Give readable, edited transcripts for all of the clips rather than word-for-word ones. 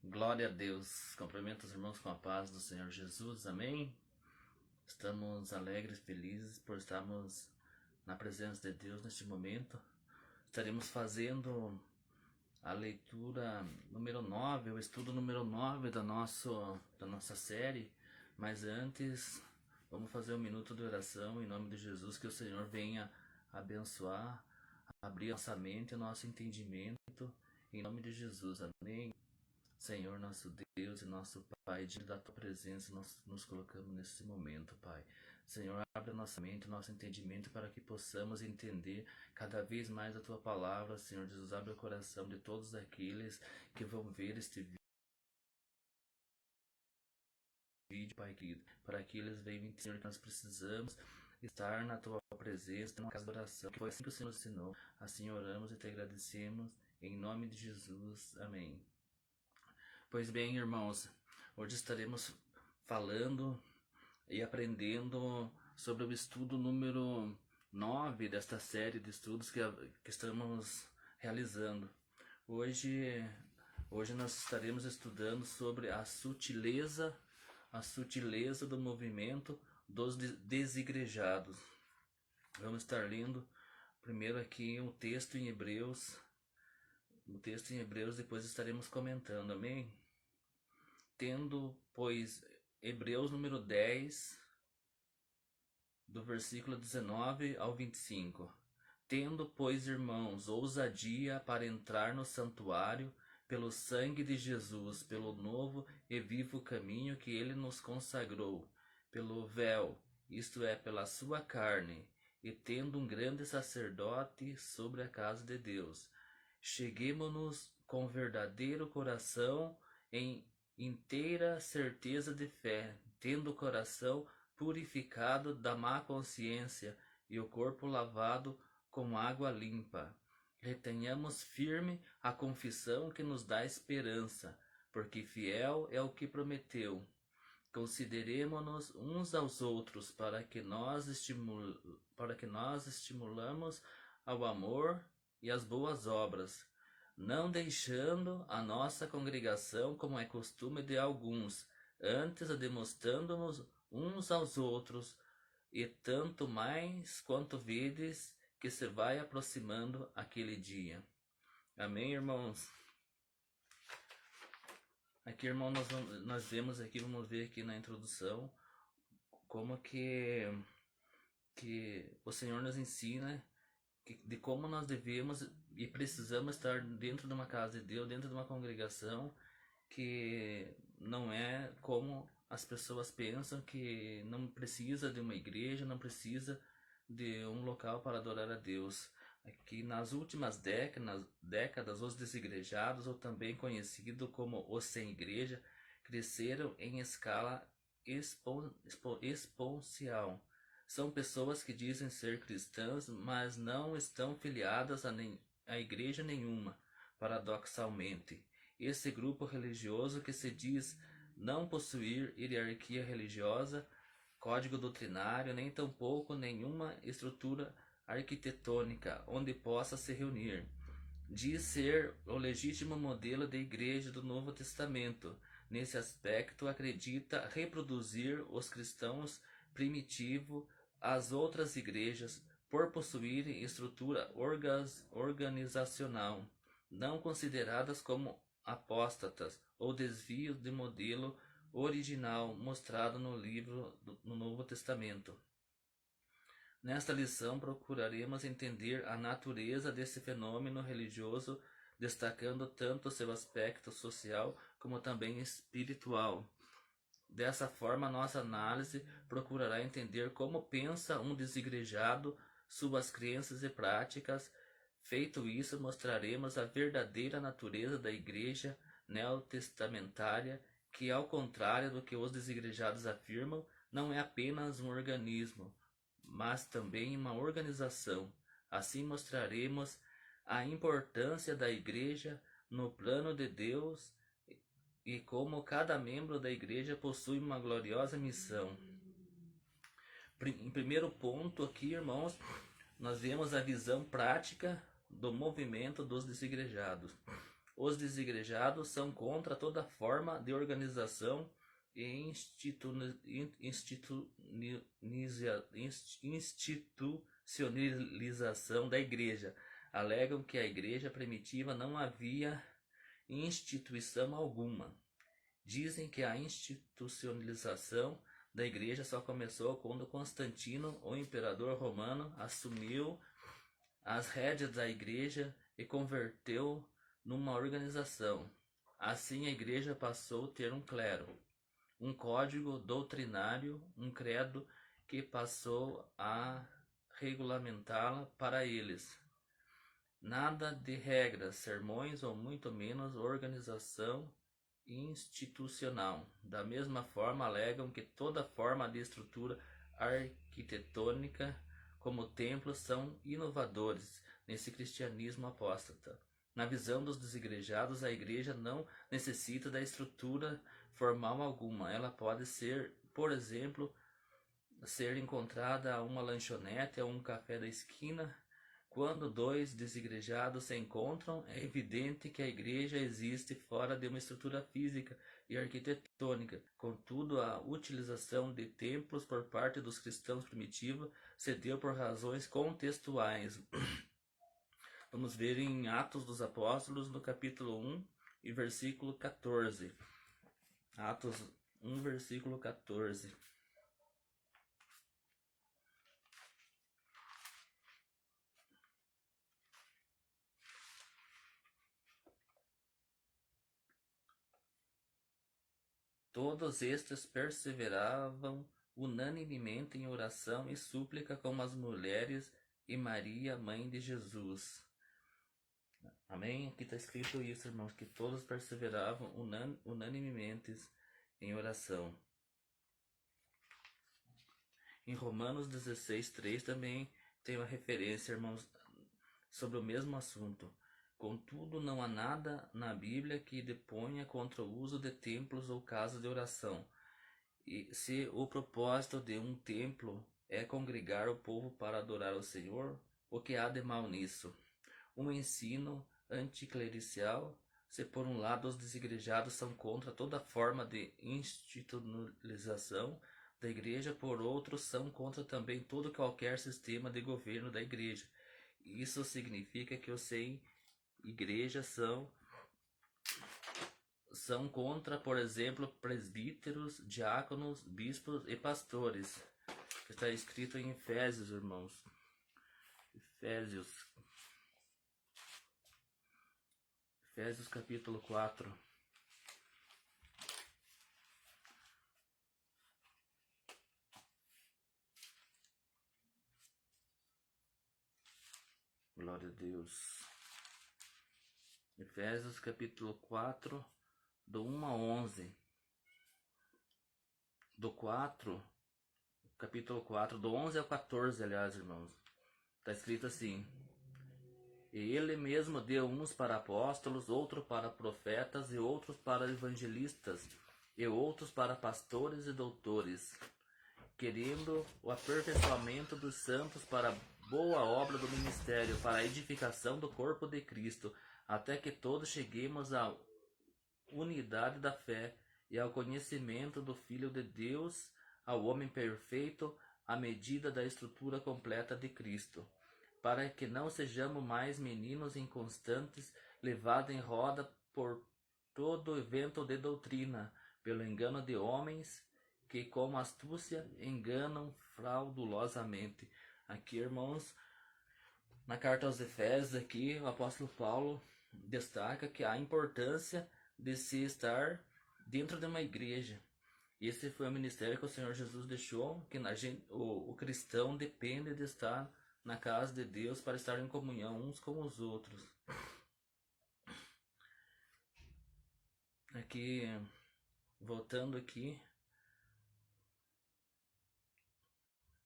Glória a Deus. Cumprimento os irmãos com a paz do Senhor Jesus. Amém. Estamos alegres, felizes por estarmos na presença de Deus neste momento. Estaremos fazendo a leitura número 9, o estudo número 9 da nossa série. Mas antes, vamos fazer um minuto de oração em nome de Jesus, que o Senhor venha abençoar, abrir nossa mente e nosso entendimento, em nome de Jesus. Amém. Senhor, nosso Deus e nosso Pai, diante da Tua presença nós nos colocamos nesse momento, Pai. Senhor, abre a nossa mente, nosso entendimento para que possamos entender cada vez mais a Tua palavra. Senhor Jesus, abre o coração de todos aqueles que vão ver este vídeo, Pai querido, para que eles venham entender, Senhor, que nós precisamos estar na Tua presença, na casa de oração, que foi assim que o Senhor ensinou. Assim oramos e Te agradecemos, em nome de Jesus. Amém. Pois bem, irmãos, hoje estaremos falando e aprendendo sobre o estudo número 9 desta série de estudos que estamos realizando. Hoje nós estaremos estudando sobre a sutileza do movimento dos desigrejados. Vamos estar lendo primeiro aqui um texto em Hebreus. Depois estaremos comentando, amém? Tendo, pois, Hebreus número 10, do versículo 19 ao 25. Tendo, pois, irmãos, ousadia para entrar no santuário, pelo sangue de Jesus, pelo novo e vivo caminho que ele nos consagrou, pelo véu, isto é, pela sua carne, e tendo um grande sacerdote sobre a casa de Deus, cheguemo-nos com verdadeiro coração em inteira certeza de fé, tendo o coração purificado da má consciência e o corpo lavado com água limpa. Retenhamos firme a confissão que nos dá esperança, porque fiel é o que prometeu. Consideremo-nos uns aos outros para que nós estimulamos ao amor e às boas obras, não deixando a nossa congregação como é costume de alguns, antes demonstrando-nos uns aos outros, e tanto mais quanto vedes que se vai aproximando aquele dia. Amém, irmãos? Aqui, irmão, nós vemos aqui, vamos ver aqui na introdução, como que o Senhor nos ensina de como nós devemos e precisamos estar dentro de uma casa de Deus, dentro de uma congregação, que não é como as pessoas pensam, que não precisa de uma igreja, não precisa de um local para adorar a Deus. Aqui nas últimas décadas, os desigrejados, ou também conhecido como os sem igreja, cresceram em escala exponencial. São pessoas que dizem ser cristãs, mas não estão filiadas a igreja nenhuma, paradoxalmente. Esse grupo religioso que se diz não possuir hierarquia religiosa, código doutrinário, nem tampouco nenhuma estrutura arquitetônica onde possa se reunir, diz ser o legítimo modelo de igreja do Novo Testamento. Nesse aspecto, acredita reproduzir os cristãos primitivos às outras igrejas por possuírem estrutura organizacional, não consideradas como apóstatas ou desvios de modelo original mostrado no livro no Novo Testamento. Nesta lição procuraremos entender a natureza desse fenômeno religioso, destacando tanto seu aspecto social como também espiritual. Dessa forma, nossa análise procurará entender como pensa um desigrejado, suas crenças e práticas. Feito isso, mostraremos a verdadeira natureza da igreja neotestamentária, que, ao contrário do que os desigrejados afirmam, não é apenas um organismo, mas também uma organização. Assim mostraremos a importância da igreja no plano de Deus e como cada membro da igreja possui uma gloriosa missão. Em primeiro ponto aqui, irmãos, nós vemos a visão prática do movimento dos desigrejados. Os desigrejados são contra toda forma de organização e institucionalização da igreja. Alegam que a igreja primitiva não havia instituição alguma. Dizem que a institucionalização da igreja só começou quando Constantino, o imperador romano, assumiu as rédeas da igreja e converteu numa organização. Assim a igreja passou a ter um clero, um código doutrinário, um credo que passou a regulamentá-la para eles. Nada de regras, sermões ou muito menos organização institucional. Da mesma forma, alegam que toda forma de estrutura arquitetônica, como templos, são inovadores nesse cristianismo apóstata. Na visão dos desigrejados, a igreja não necessita da estrutura formal alguma. Ela pode ser, por exemplo, ser encontrada a uma lanchonete ou um café da esquina. Quando dois desigrejados se encontram, é evidente que a igreja existe fora de uma estrutura física e arquitetônica. Contudo, a utilização de templos por parte dos cristãos primitivos se deu por razões contextuais. Vamos ver em Atos dos Apóstolos, no capítulo 1 e versículo 14. Atos 1, versículo 14. Todos estes perseveravam unanimemente em oração e súplica com as mulheres e Maria, mãe de Jesus. Amém? Aqui está escrito isso, irmãos, que todos perseveravam unanimemente em oração. Em Romanos 16:3 também tem uma referência, irmãos, sobre o mesmo assunto. Contudo, não há nada na Bíblia que deponha contra o uso de templos ou casas de oração. E se o propósito de um templo é congregar o povo para adorar ao Senhor, o que há de mal nisso? Um ensino anticlericial, se por um lado os desigrejados são contra toda forma de institucionalização da igreja, por outro são contra também todo qualquer sistema de governo da igreja. Isso significa que os sem igreja são contra, por exemplo, presbíteros, diáconos, bispos e pastores. Está escrito em Efésios, irmãos. Efésios capítulo 4. Glória a Deus. Efésios capítulo 4, do 1 a 11. Capítulo 4, do 11 ao 14, aliás, irmãos. Está escrito assim: E ele mesmo deu uns para apóstolos, outros para profetas, e outros para evangelistas, e outros para pastores e doutores, querendo o aperfeiçoamento dos santos para a boa obra do ministério, para a edificação do corpo de Cristo, até que todos cheguemos à unidade da fé e ao conhecimento do Filho de Deus, ao homem perfeito, à medida da estrutura completa de Cristo, para que não sejamos mais meninos inconstantes, levados em roda por todo vento de doutrina, pelo engano de homens que com astúcia enganam fraudulosamente. Aqui, irmãos, na carta aos Efésios, aqui o apóstolo Paulo destaca que há importância de se estar dentro de uma igreja. Esse foi o ministério que o Senhor Jesus deixou, que o cristão depende de estar na casa de Deus para estar em comunhão uns com os outros. Aqui, voltando aqui,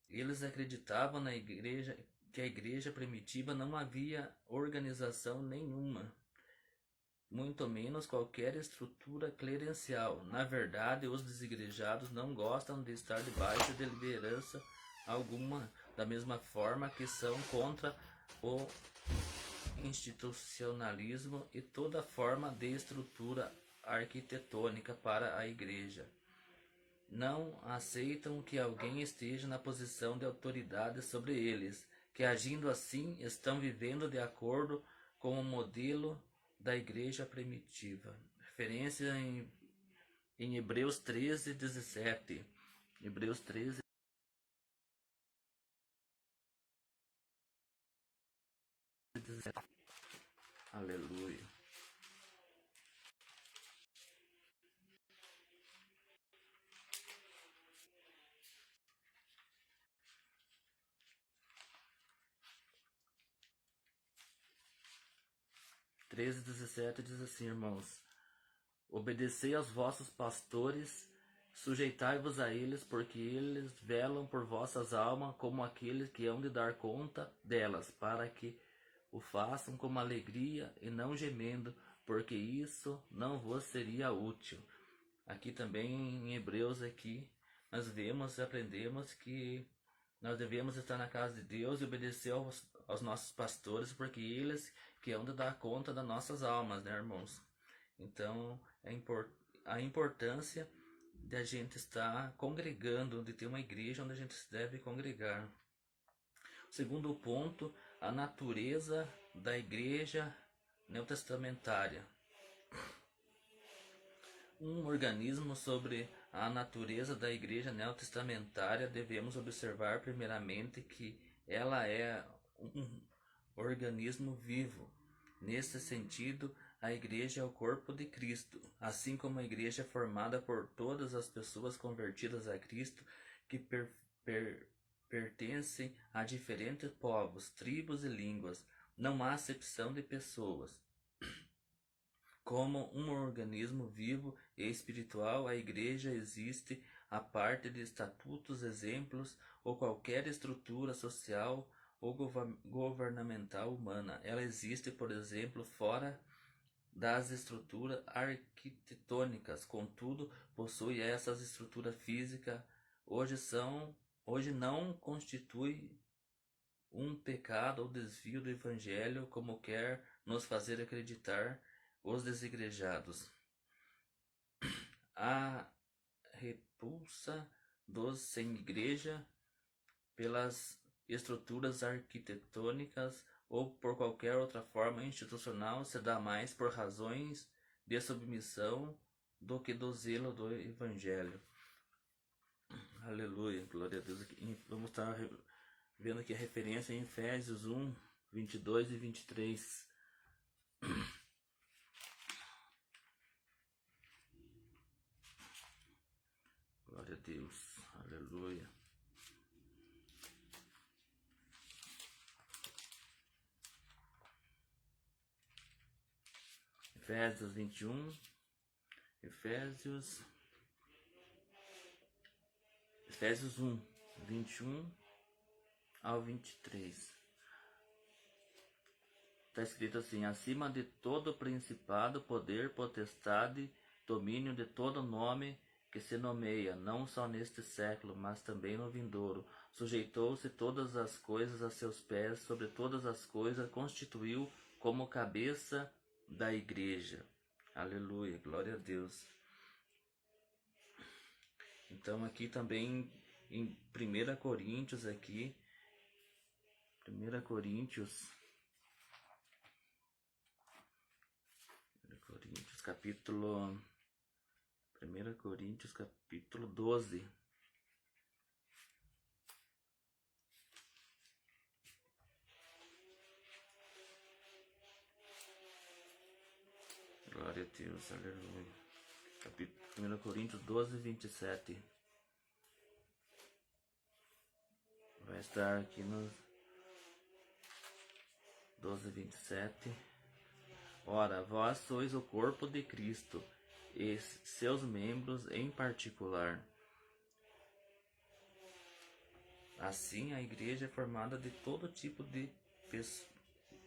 eles acreditavam na igreja, que a igreja primitiva não havia organização nenhuma, muito menos qualquer estrutura clerencial. Na verdade, os desigrejados não gostam de estar debaixo de liderança alguma, da mesma forma que são contra o institucionalismo e toda forma de estrutura arquitetônica para a igreja. Não aceitam que alguém esteja na posição de autoridade sobre eles, que agindo assim estão vivendo de acordo com o modelo da igreja primitiva. Referência em Hebreus 13, 17. Hebreus 13, 17. Aleluia. Treze, 17 diz assim, irmãos: obedecei aos vossos pastores, sujeitai-vos a eles, porque eles velam por vossas almas como aqueles que hão de dar conta delas, para que o façam com alegria e não gemendo, porque isso não vos seria útil. Aqui também em Hebreus aqui nós vemos e aprendemos que nós devemos estar na casa de Deus e obedecer aos nossos pastores, porque eles que hão de dar conta das nossas almas, né, irmãos? Então, a importância de a gente estar congregando, de ter uma igreja onde a gente deve congregar. O segundo ponto, a natureza da igreja neotestamentária. Um organismo sobre a natureza da igreja neotestamentária, devemos observar primeiramente que ela é um organismo vivo. Nesse sentido, a igreja é o corpo de Cristo, assim como a igreja é formada por todas as pessoas convertidas a Cristo que pertencem a diferentes povos, tribos e línguas. Não há acepção de pessoas. Como um organismo vivo e espiritual, a igreja existe a parte de estatutos, exemplos ou qualquer estrutura social ou governamental humana. Ela existe, por exemplo, fora das estruturas arquitetônicas, contudo, possui essas estruturas físicas. Hoje não constitui um pecado ou desvio do evangelho, como quer nos fazer acreditar os desigrejados. A repulsa dos sem igreja pelas estruturas arquitetônicas ou por qualquer outra forma institucional se dá mais por razões de submissão do que do zelo do evangelho. Aleluia, glória a Deus. Vamos estar vendo aqui a referência em Efésios 1, 22 e 23. Glória a Deus, aleluia. Efésios 21, Efésios 1, 21 ao 23. Está escrito assim: acima de todo principado, poder, potestade, domínio de todo nome que se nomeia, não só neste século, mas também no vindouro. Sujeitou-se todas as coisas a seus pés, sobre todas as coisas constituiu como cabeça da igreja. Aleluia, glória a Deus. Então aqui também em 1 Coríntios aqui, 1 Coríntios capítulo 1 Coríntios capítulo 12. Glória a Deus, aleluia. 1 Coríntios 12, 27. Vai estar aqui no 12, 27. Ora, vós sois o corpo de Cristo, e seus membros em particular. Assim a igreja é formada de todo tipo de pessoas.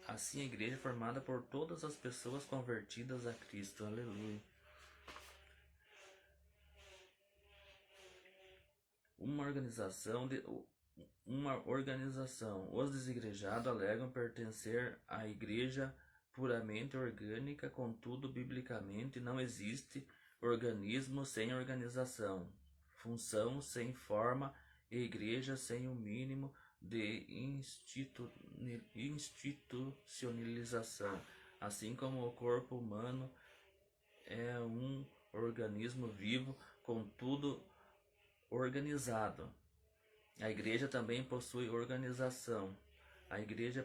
Assim a igreja é formada por todas as pessoas convertidas a Cristo. Aleluia. Uma organização uma organização. Os desigrejados alegam pertencer à igreja puramente orgânica, contudo, biblicamente não existe organismo sem organização, função sem forma e igreja sem o mínimo de institucionalização. Assim como o corpo humano é um organismo vivo, contudo organizado, a igreja também possui organização. A igreja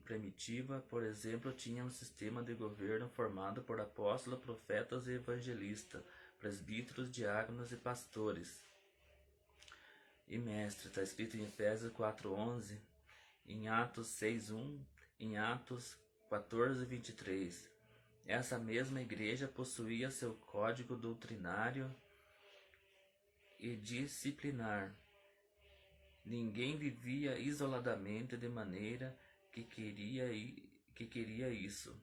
primitiva, por exemplo, tinha um sistema de governo formado por apóstolos, profetas e evangelistas, presbíteros, diáconos e pastores. E mestre, está escrito em Efésios 4:11, em Atos 6:1, em Atos 14:23. Essa mesma igreja possuía seu código doutrinário e disciplinar. Ninguém vivia isoladamente de maneira que queria isso.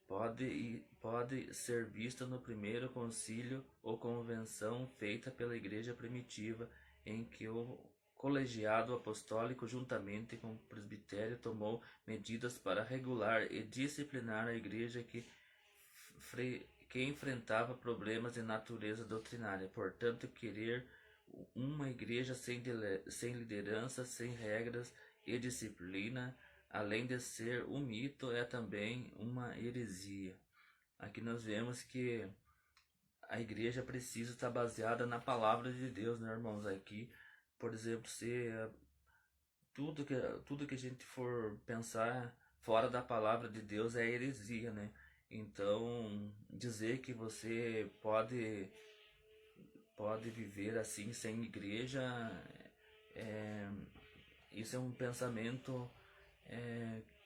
Pode ser vista no primeiro concílio ou convenção feita pela igreja primitiva, em que o colegiado apostólico, juntamente com o presbitério, tomou medidas para regular e disciplinar a igreja que enfrentava problemas de natureza doutrinária. Portanto, querer uma igreja sem liderança, sem regras e disciplina, além de ser um mito, é também uma heresia. Aqui nós vemos que a igreja precisa estar baseada na palavra de Deus, né, irmãos? Aqui, por exemplo, se tudo que a gente for pensar fora da palavra de Deus é heresia, né? Então, dizer que você pode viver assim sem igreja, isso é um pensamento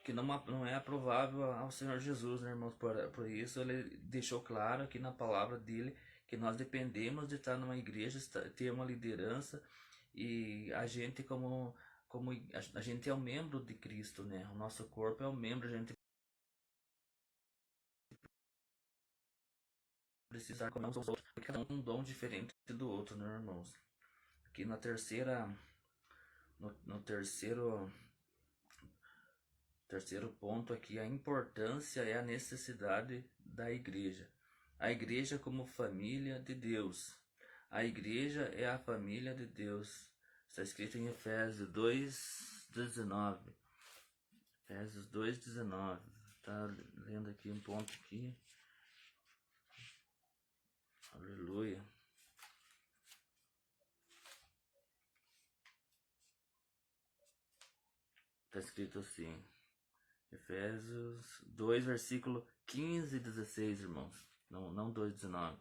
que não é aprovável ao Senhor Jesus, né, irmãos? Por isso ele deixou claro aqui na palavra dele que nós dependemos de estar numa igreja, ter uma liderança, e a gente como a gente é um membro de Cristo, né? O nosso corpo é um membro, a gente precisar com uns aos outros, porque cada um tem um dom diferente do outro, né, irmãos? Aqui na terceira, no terceiro ponto aqui, a importância e a necessidade da igreja. A igreja como família de Deus. A igreja é a família de Deus. Está escrito em Efésios 2:19. Efésios 2:19. Tá lendo aqui um ponto aqui. Aleluia. Está escrito assim. Efésios 2, versículo 15 e 16, irmãos. Não 2:19.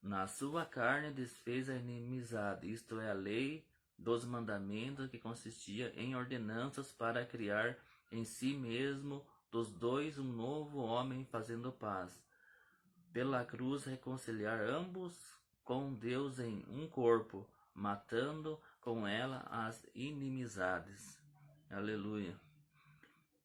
Na sua carne desfez a inimizade, isto é, a lei dos mandamentos, que consistia em ordenanças para criar em si mesmo dos dois um novo homem, fazendo paz. Pela cruz reconciliar ambos com Deus em um corpo, matando com ela as inimizades. Aleluia.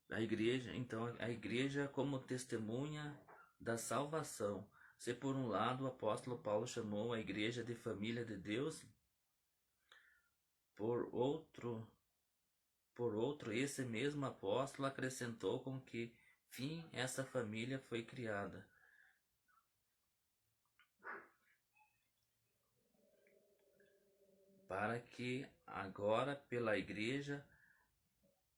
A igreja como testemunha da salvação. Se por um lado o apóstolo Paulo chamou a igreja de família de Deus, por outro, esse mesmo apóstolo acrescentou com que fim essa família foi criada. Para que agora pela igreja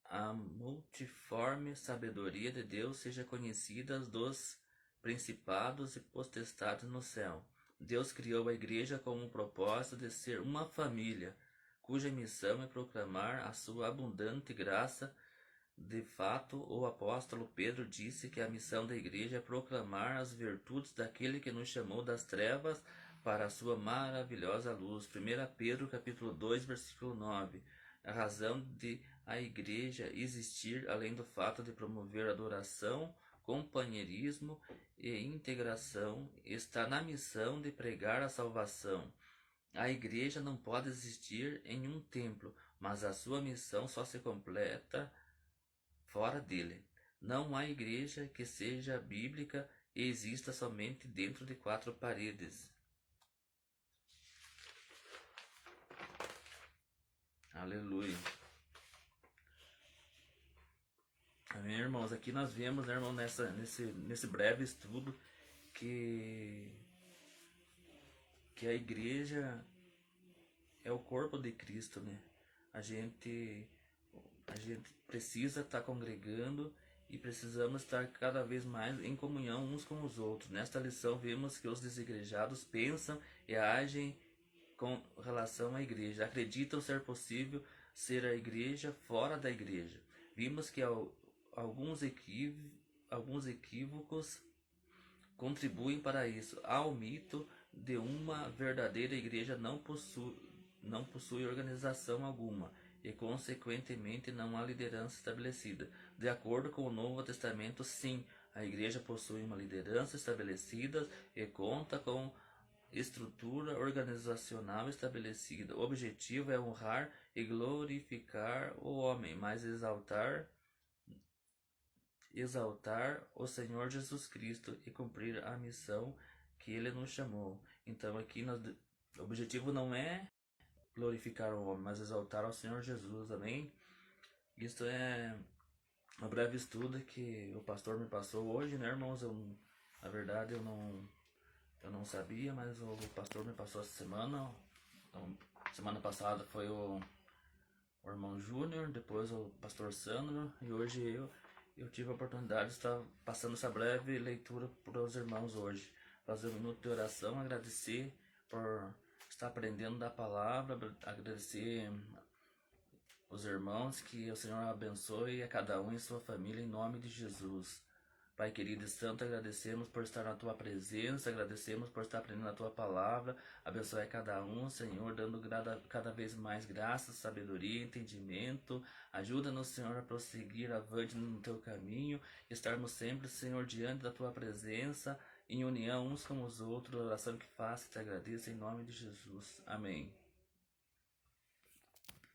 a multiforme sabedoria de Deus seja conhecida dos principados e potestades no céu. Deus criou a igreja com o propósito de ser uma família, cuja missão é proclamar a sua abundante graça. De fato, o apóstolo Pedro disse que a missão da igreja é proclamar as virtudes daquele que nos chamou das trevas para a sua maravilhosa luz. 1 Pedro capítulo 2, versículo 9. A razão de a igreja existir, além do fato de promover adoração, companheirismo e integração, está na missão de pregar a salvação. A igreja não pode existir em um templo, mas a sua missão só se completa fora dele. Não há igreja que seja bíblica e exista somente dentro de quatro paredes. Aleluia. Amém, irmãos? Aqui nós vemos, né, irmão, nesse breve estudo que a igreja é o corpo de Cristo, né? A gente precisa estar congregando e precisamos estar cada vez mais em comunhão uns com os outros. Nesta lição vemos que os desigrejados pensam e agem com relação à igreja. Acreditam ser possível ser a igreja fora da igreja. Vimos que alguns equívocos contribuem para isso. Há o mito de uma verdadeira igreja não possui organização alguma e, consequentemente, não há liderança estabelecida. De acordo com o Novo Testamento, sim, a igreja possui uma liderança estabelecida e conta com estrutura organizacional estabelecida. O objetivo é honrar e glorificar o homem, mas exaltar o Senhor Jesus Cristo e cumprir a missão que Ele nos chamou. Então aqui o objetivo não é glorificar o homem, mas exaltar ao Senhor Jesus, amém? Isto é um breve estudo que o pastor me passou hoje, né, irmãos? Na verdade eu não sabia, mas o pastor me passou essa semana. Então, semana passada foi o irmão Júnior, depois o pastor Sandro, e hoje eu tive a oportunidade de estar passando essa breve leitura para os irmãos hoje. Fazer um minuto de oração, agradecer por estar aprendendo da palavra, agradecer os irmãos, que o Senhor abençoe a cada um em sua família, em nome de Jesus. Pai querido e santo, agradecemos por estar na Tua presença, agradecemos por estar aprendendo a Tua palavra, abençoe cada um, Senhor, dando cada vez mais graça, sabedoria, entendimento, ajuda-nos, Senhor, a prosseguir avante no Teu caminho, estarmos sempre, Senhor, diante da Tua presença, em união uns com os outros, oração que faço e te agradeço, em nome de Jesus. Amém.